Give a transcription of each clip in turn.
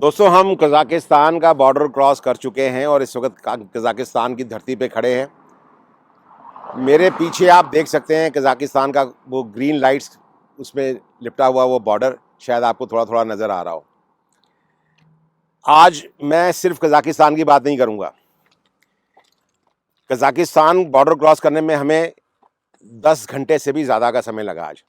दोस्तों, हम कज़ाकिस्तान का बॉर्डर क्रॉस कर चुके हैं और इस वक्त कज़ाकिस्तान की धरती पे खड़े हैं। मेरे पीछे आप देख सकते हैं कज़ाकिस्तान का वो ग्रीन लाइट्स, उसमें लिपटा हुआ वो बॉर्डर, शायद आपको थोड़ा थोड़ा नज़र आ रहा हो। आज मैं सिर्फ कज़ाकिस्तान की बात नहीं करूँगा। कज़ाकिस्तान बॉर्डर क्रॉस करने में हमें 10 घंटे से भी ज़्यादा का समय लगा आज।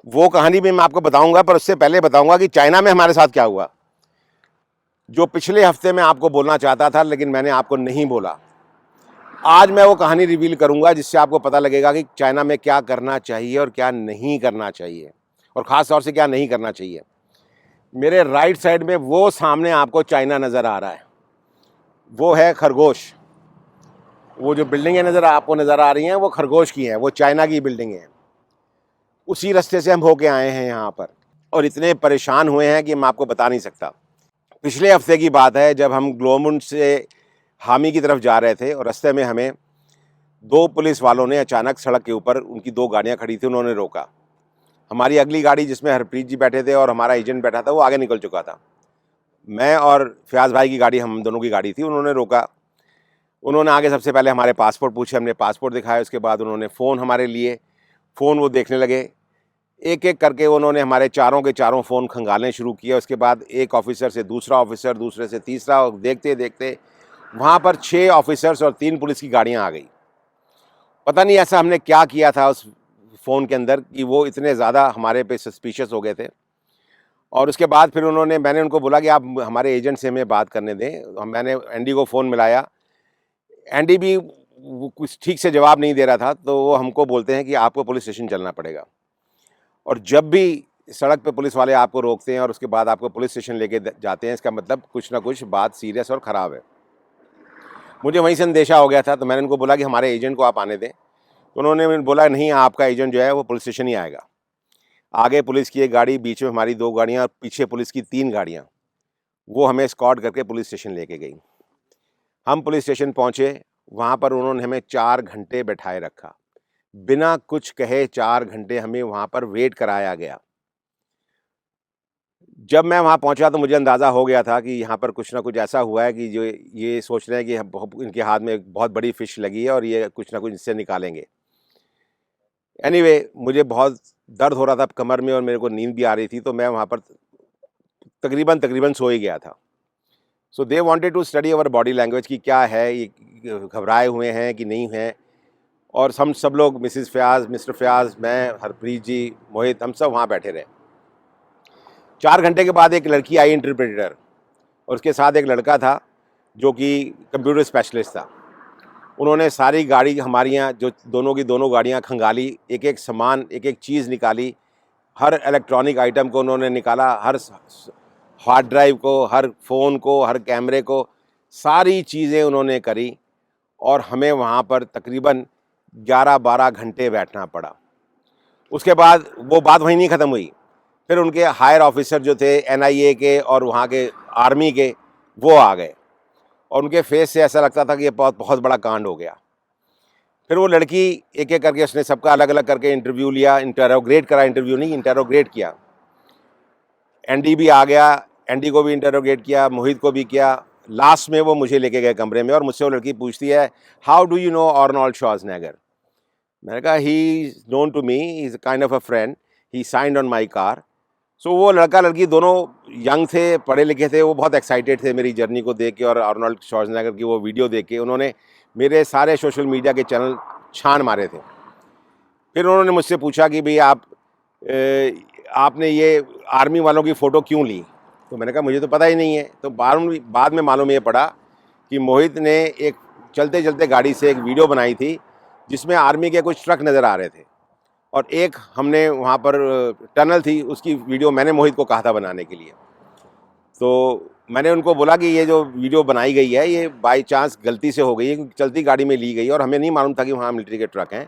वो कहानी भी मैं आपको बताऊँगा, पर उससे पहले बताऊँगा कि चाइना में हमारे साथ क्या हुआ, जो पिछले हफ्ते मैं आपको बोलना चाहता था लेकिन मैंने आपको नहीं बोला। आज मैं वो कहानी रिवील करूंगा जिससे आपको पता लगेगा कि चाइना में क्या करना चाहिए और क्या नहीं करना चाहिए, और ख़ास तौर से क्या नहीं करना चाहिए। मेरे राइट साइड में वो सामने आपको चाइना नज़र आ रहा है, वो है खरगोश। वो जो बिल्डिंगें आपको नज़र आ रही हैं वो खरगोश की हैं, वो चाइना की बिल्डिंगें हैं। उसी रास्ते से हम होके आए हैं यहाँ पर, और इतने परेशान हुए हैं कि मैं आपको बता नहीं सकता। पिछले हफ्ते की बात है, जब हम ग्लोमुंड से हामी की तरफ जा रहे थे और रास्ते में हमें 2 पुलिस वालों ने अचानक सड़क के ऊपर, उनकी 2 गाड़ियां खड़ी थी, उन्होंने रोका। हमारी अगली गाड़ी जिसमें हरप्रीत जी बैठे थे और हमारा एजेंट बैठा था, वो आगे निकल चुका था। मैं और फयाज भाई की गाड़ी, हम दोनों की गाड़ी थी। उन्होंने रोका। उन्होंने आगे सबसे पहले हमारे पासपोर्ट पूछे, हमने पासपोर्ट दिखाया। उसके बाद उन्होंने फ़ोन हमारे लिए, फ़ोन वो देखने लगे। एक एक करके उन्होंने हमारे चारों के चारों फ़ोन खंगालने शुरू किए। उसके बाद एक ऑफिसर से दूसरा ऑफिसर, दूसरे से तीसरा, और देखते देखते वहाँ पर 6 ऑफिसर्स और 3 पुलिस की गाड़ियाँ आ गई। पता नहीं ऐसा हमने क्या किया था उस फ़ोन के अंदर कि वो इतने ज़्यादा हमारे पे सस्पिशियस हो गए थे। और उसके बाद फिर मैंने उनको बोला कि आप हमारे एजेंट से हमें बात करने दें। मैंने एनडी को फ़ोन मिलाया। एनडी भी वो कुछ ठीक से जवाब नहीं दे रहा था, तो वो हमको बोलते हैं कि आपको पुलिस स्टेशन चलना पड़ेगा। और जब भी सड़क पे पुलिस वाले आपको रोकते हैं और उसके बाद आपको पुलिस स्टेशन लेके जाते हैं, इसका मतलब कुछ ना कुछ बात सीरियस और ख़राब है। मुझे वहीं से अंदेशा हो गया था, तो मैंने उनको बोला कि हमारे एजेंट को आप आने दें। तो उन्होंने बोला, नहीं, आपका एजेंट जो है वो पुलिस स्टेशन ही आएगा। आगे पुलिस की एक गाड़ी, बीच में हमारी 2 गाड़ियाँ, पीछे पुलिस की 3 गाड़ियाँ, वो हमें एस्कॉर्ट करके पुलिस स्टेशन लेके गई। हम पुलिस स्टेशन पहुँचे। वहाँ पर उन्होंने हमें 4 घंटे बैठाए रखा। बिना कुछ कहे 4 घंटे हमें वहाँ पर वेट कराया गया। जब मैं वहाँ पहुँचा तो मुझे अंदाज़ा हो गया था कि यहाँ पर कुछ ना कुछ ऐसा हुआ है कि जो ये सोच रहे हैं कि इनके हाथ में एक बहुत बड़ी फ़िश लगी है और ये कुछ ना कुछ इससे निकालेंगे। मुझे बहुत दर्द हो रहा था कमर में और मेरे को नींद भी आ रही थी, तो मैं वहाँ पर तकरीबन सो ही गया था। So they wanted to study our body language कि क्या है, ये घबराए हुए हैं कि नहीं हैं। और हम सब लोग, मिसेस फ़याज़, मिस्टर फ़याज़, मैं, हरप्रीत जी, मोहित, हम सब वहाँ बैठे रहे। 4 घंटे के बाद एक लड़की आई, इंटरप्रेटर, और उसके साथ एक लड़का था जो कि कंप्यूटर स्पेशलिस्ट था। उन्होंने सारी गाड़ी हमारियाँ, जो दोनों की दोनों गाड़ियाँ खंगाली, एक-एक सामान, एक-एक चीज़ निकाली। हर इलेक्ट्रॉनिक आइटम को उन्होंने निकाला, हर हार्ड ड्राइव को, हर फ़ोन को, हर कैमरे को, सारी चीज़ें उन्होंने करी। और हमें वहाँ पर तकरीबन 11-12 घंटे बैठना पड़ा। उसके बाद वो बात वहीं नहीं ख़त्म हुई। फिर उनके हायर ऑफिसर जो थे एनआईए के और वहाँ के आर्मी के, वो आ गए, और उनके फेस से ऐसा लगता था कि ये बहुत बहुत बड़ा कांड हो गया। फिर वो लड़की एक-एक करके, उसने सबका अलग-अलग करके इंटरव्यू लिया, इंटेरोगेट करा, इंटरव्यू नहीं, इंटेरोगेट किया। एनडी भी आ गया, एनडी को भी इंटेरोगेट किया, मोहित को भी किया। लास्ट में वो मुझे लेके गए कमरे में और मुझसे वो लड़की पूछती है, how do you know Arnold Schwarzenegger? मैंने कहा, he is known to me, he is kind of a friend, he signed on my car. So वो लड़का लड़की दोनों यंग थे, पढ़े लिखे थे, वो बहुत एक्साइटेड थे मेरी जर्नी को देख के और आर्नोल्ड श्वार्ज़नेगर की वो वीडियो देख के। उन्होंने मेरे सारे सोशल मीडिया के चैनल छान मारे थे। फिर उन्होंने मुझसे पूछा कि भई आपने ये आर्मी वालों की फ़ोटो क्यों ली? तो मैंने कहा, मुझे तो पता ही नहीं है। तो बाद में मालूम ये पड़ा कि मोहित ने एक चलते-चलते गाड़ी से एक वीडियो बनाई थी, जिसमें आर्मी के कुछ ट्रक नज़र आ रहे थे, और एक हमने वहाँ पर टनल थी, उसकी वीडियो मैंने मोहित को कहा था बनाने के लिए। तो मैंने उनको बोला कि ये जो वीडियो बनाई गई है, ये बाय चांस गलती से हो गई है, क्योंकि चलती गाड़ी में ली गई और हमें नहीं मालूम था कि वहाँ मिलिट्री के ट्रक हैं।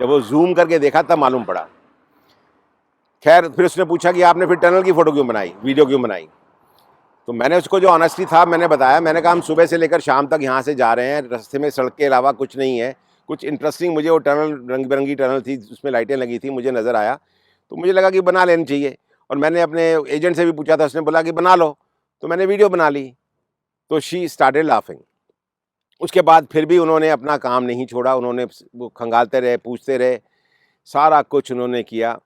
जब वो ज़ूम करके देखा तब मालूम पड़ा। खैर, फिर उसने पूछा कि आपने फिर टनल की फ़ोटो क्यों बनाई, वीडियो क्यों बनाई? तो मैंने उसको जो ऑनेस्टी था मैंने बताया। मैंने कहा, हम सुबह से लेकर शाम तक यहाँ से जा रहे हैं, रास्ते में सड़क के अलावा कुछ नहीं है। कुछ इंटरेस्टिंग, मुझे वो टनल, रंग-बिरंगी टनल थी, उसमें लाइटें लगी थी, मुझे नज़र आया, तो मुझे लगा कि बना लेनी चाहिए। और मैंने अपने एजेंट से भी पूछा था, उसने बोला कि बना लो। तो मैंने वीडियो बना ली, तो शी स्टार्टेड लाफिंग। उसके बाद फिर भी उन्होंने अपना काम नहीं छोड़ा, उन्होंने वो खंगालते रहे, पूछते रहे, सारा कुछ उन्होंने किया।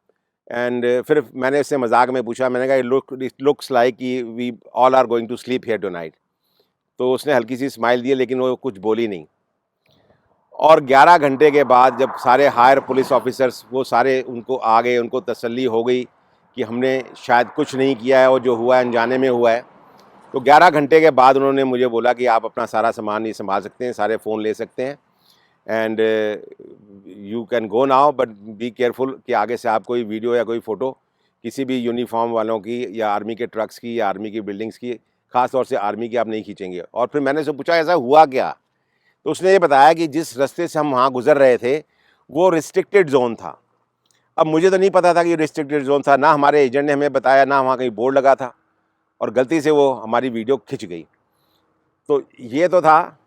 एंड फिर मैंने उससे मजाक में पूछा, मैंने कहा इट लुक्स लाइक कि we all are going to sleep here tonight. तो उसने हल्की सी स्माइल दी, लेकिन वो कुछ बोली नहीं। और 11 घंटे के बाद जब सारे हायर पुलिस ऑफिसर्स वो सारे उनको आ गए, उनको तसल्ली हो गई कि हमने शायद कुछ नहीं किया है और जो हुआ है अनजाने में हुआ है, तो 11 घंटे के बाद उन्होंने मुझे बोला कि आप अपना सारा सामान ये संभाल सकते हैं, सारे फ़ोन ले सकते हैं, and you can go now, but be careful कि आगे से आप कोई वीडियो या कोई फ़ोटो किसी भी यूनिफॉर्म वालों की या आर्मी के ट्रक्स की या आर्मी की बिल्डिंग्स की, ख़ास तौर से आर्मी की, आप नहीं खींचेंगे। और फिर मैंने उससे पूछा ऐसा हुआ क्या? तो उसने ये बताया कि जिस रास्ते से हम वहाँ गुजर रहे थे वो रिस्ट्रिक्टेड जोन था। अब मुझे तो नहीं पता था कि रिस्ट्रिक्टेड जोन था, ना हमारे एजेंट ने हमें बताया, ना वहाँ कहीं बोर्ड लगा था, और गलती से वो हमारी वीडियो खिंच गई। तो ये तो था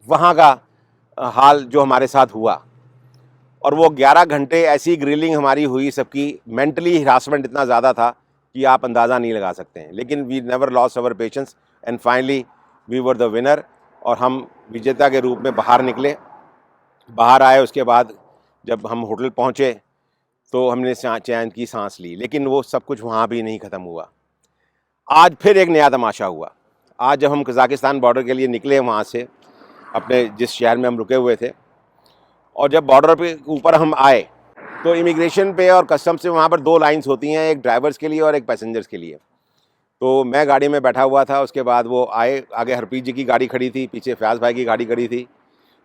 वहाँ का हाल जो हमारे साथ हुआ। और वो 11 घंटे ऐसी ग्रिलिंग हमारी हुई, सबकी मेंटली हिरासमेंट इतना ज़्यादा था कि आप अंदाज़ा नहीं लगा सकते हैं। लेकिन we never lost our patience and finally we were the winner, और हम विजेता के रूप में बाहर निकले। बाहर आए उसके बाद जब हम होटल पहुँचे तो हमने चैन की सांस ली। लेकिन वो सब कुछ वहाँ भी नहीं ख़त्म हुआ। आज फिर एक नया तमाशा हुआ। आज जब हम कज़ाकिस्तान बॉर्डर के लिए निकले वहाँ से, अपने जिस शहर में हम रुके हुए थे, और जब बॉर्डर पे ऊपर हम आए तो इमिग्रेशन पे और कस्टम्स से वहाँ पर 2 लाइन्स होती हैं, एक ड्राइवर्स के लिए और एक पैसेंजर्स के लिए। तो मैं गाड़ी में बैठा हुआ था, उसके बाद वो आए, आगे हरप्रीत जी की गाड़ी खड़ी थी, पीछे फयाज़ भाई की गाड़ी खड़ी थी,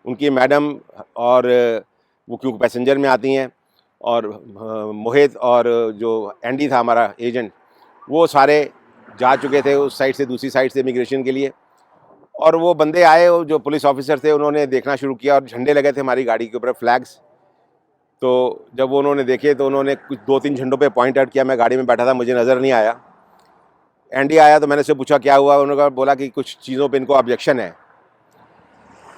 उनकी मैडम और वो क्योंकि पैसेंजर में आती हैं, और मोहित और जो एंडी था हमारा एजेंट, वो सारे जा चुके थे उस साइड से दूसरी साइड से इमिग्रेशन के लिए। और वो बंदे आए, वो जो पुलिस ऑफिसर थे, उन्होंने देखना शुरू किया और झंडे लगे थे हमारी गाड़ी के ऊपर, फ्लैग्स। तो जब वो उन्होंने देखे तो उन्होंने कुछ 2-3 झंडों पे पॉइंट आउट किया। मैं गाड़ी में बैठा था, मुझे नज़र नहीं आया। एंडी आया तो मैंने उससे पूछा क्या हुआ, उन्होंने बोला कि कुछ चीज़ों पे इनको ऑब्जेक्शन है।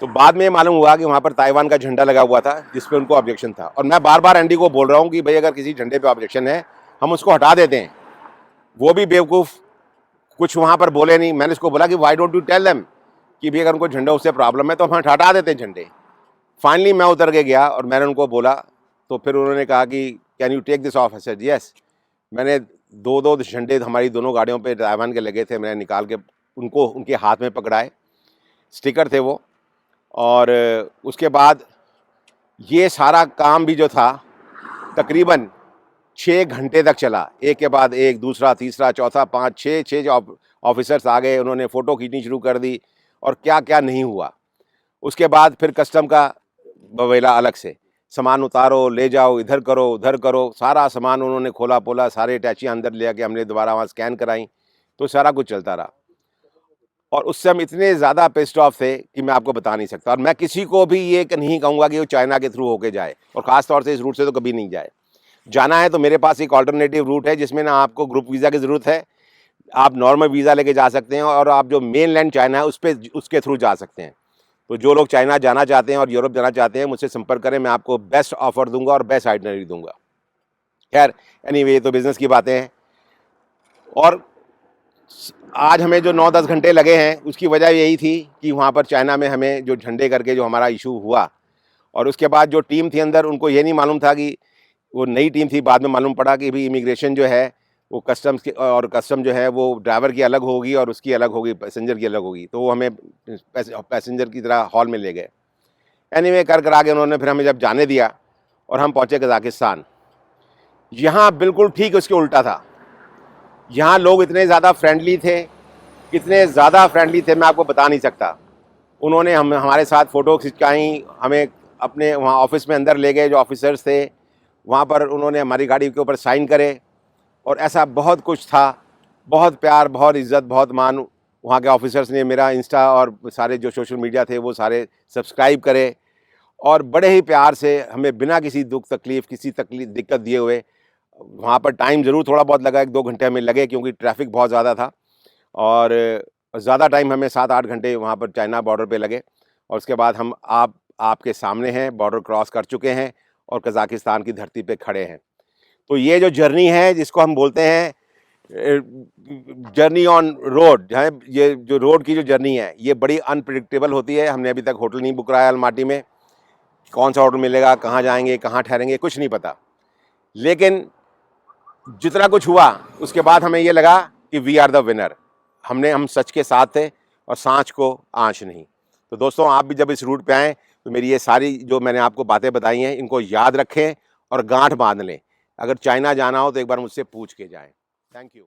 तो बाद में ये मालूम हुआ कि वहाँ पर ताइवान का झंडा लगा हुआ था जिस पे उनको ऑब्जेक्शन था। और मैं बार बार एंडी को बोल रहा हूँ कि भाई अगर किसी झंडे पे ऑब्जेक्शन है हम उसको हटा देते हैं। वो भी बेवकूफ़, कुछ वहाँ पर बोले नहीं। मैंने उसको बोला कि why don't you tell them कि भाई अगर उनको झंडों से प्रॉब्लम है तो हम हटा देते हैं झंडे। फाइनली मैं उतर के गया और मैंने उनको बोला, तो फिर उन्होंने कहा कि can you take this off? I said yes. मैंने 2-2 झंडे हमारी दोनों गाड़ियों पे ताइवान के लगे थे, मैंने निकाल के उनको उनके हाथ में पकड़ाए, स्टिकर थे वो। और उसके बाद ये सारा काम भी जो था तकरीबन 6 घंटे तक चला, एक के बाद एक, दूसरा, तीसरा, चौथा, 5, 6 जो ऑफिसर्स आ गए, उन्होंने फ़ोटो खींचनी शुरू कर दी और क्या क्या नहीं हुआ। उसके बाद फिर कस्टम का बवेला अलग से, सामान उतारो, ले जाओ, इधर करो, उधर करो, सारा सामान उन्होंने खोला पोला, सारे अटैचियाँ अंदर ले आके हमने दोबारा वहाँ स्कैन कराई, तो सारा कुछ चलता रहा। और उससे हम इतने ज़्यादा पेस्ड ऑफ थे कि मैं आपको बता नहीं सकता। और मैं किसी को भी ये नहीं कहूँगा कि वो चाइना के थ्रू होके जाए, और ख़ास तौर से इस रूट से तो कभी नहीं जाए। जाना है तो मेरे पास एक अल्टरनेटिव रूट है जिसमें ना आपको ग्रुप वीज़ा की ज़रूरत है, आप नॉर्मल वीज़ा लेके जा सकते हैं, और आप जो मेनलैंड चाइना है उस पे उसके थ्रू जा सकते हैं। तो जो लोग चाइना जाना चाहते हैं और यूरोप जाना चाहते हैं, मुझसे संपर्क करें, मैं आपको बेस्ट ऑफ़र दूंगा और बेस्ट आइटनरी दूंगा। खैर एनीवे, ये तो बिज़नेस की बातें हैं। और आज हमें जो 9-10 घंटे लगे हैं उसकी वजह यही थी कि वहाँ पर चाइना में हमें जो झंडे करके जो हमारा इशू हुआ, और उसके बाद जो टीम थी अंदर, उनको ये नहीं मालूम था कि वो नई टीम थी। बाद में मालूम पड़ा कि भाई इमिग्रेशन जो है वो कस्टम्स की, और कस्टम जो है वो ड्राइवर की अलग होगी और उसकी अलग होगी, पैसेंजर की अलग होगी। तो वो हमें पैसेंजर की तरह हॉल में ले गए। एनीवे कर करा के उन्होंने फिर हमें जब जाने दिया और हम पहुँचे कज़ाकिस्तान। यहाँ बिल्कुल ठीक उसके उल्टा था। यहाँ लोग इतने ज़्यादा फ्रेंडली थे, कितने ज़्यादा फ्रेंडली थे मैं आपको बता नहीं सकता। उन्होंने हमारे साथ फ़ोटो खिंचवाई, हमें अपने वहाँ ऑफिस में अंदर ले गए, जो ऑफिसर्स थे वहाँ पर उन्होंने हमारी गाड़ी के ऊपर साइन करे, और ऐसा बहुत कुछ था। बहुत प्यार, बहुत इज़्ज़त, बहुत मान। वहाँ के ऑफिसर्स ने मेरा इंस्टा और सारे जो सोशल मीडिया थे वो सारे सब्सक्राइब करे, और बड़े ही प्यार से हमें बिना किसी दुख तकलीफ़, किसी दिक्कत दिए हुए, वहाँ पर टाइम ज़रूर थोड़ा बहुत लगा, 1-2 घंटे हमें लगे क्योंकि ट्रैफिक बहुत ज़्यादा था, और ज़्यादा टाइम हमें 7-8 घंटे वहाँ पर चाइना बॉर्डर पे लगे। और उसके बाद हम आपके सामने हैं, बॉर्डर क्रॉस कर चुके हैं और कज़ाकिस्तान की धरती पे खड़े हैं। तो ये जो जर्नी है जिसको हम बोलते हैं जर्नी ऑन रोड है, ये जो रोड की जो जर्नी है ये बड़ी अनप्रिडिक्टेबल होती है। हमने अभी तक होटल नहीं बुक कराया अलमाटी में, कौन सा होटल मिलेगा, कहाँ जाएंगे, कहाँ ठहरेंगे, कुछ नहीं पता। लेकिन जितना कुछ हुआ उसके बाद हमें ये लगा कि वी आर द विनर। हम सच के साथ थे और सांच को आँच नहीं। तो दोस्तों, आप भी जब इस रूट पे आएँ तो मेरी ये सारी जो मैंने आपको बातें बताई हैं इनको याद रखें और गांठ बांध लें। अगर चाइना जाना हो तो एक बार मुझसे पूछ के जाएं। Thank you.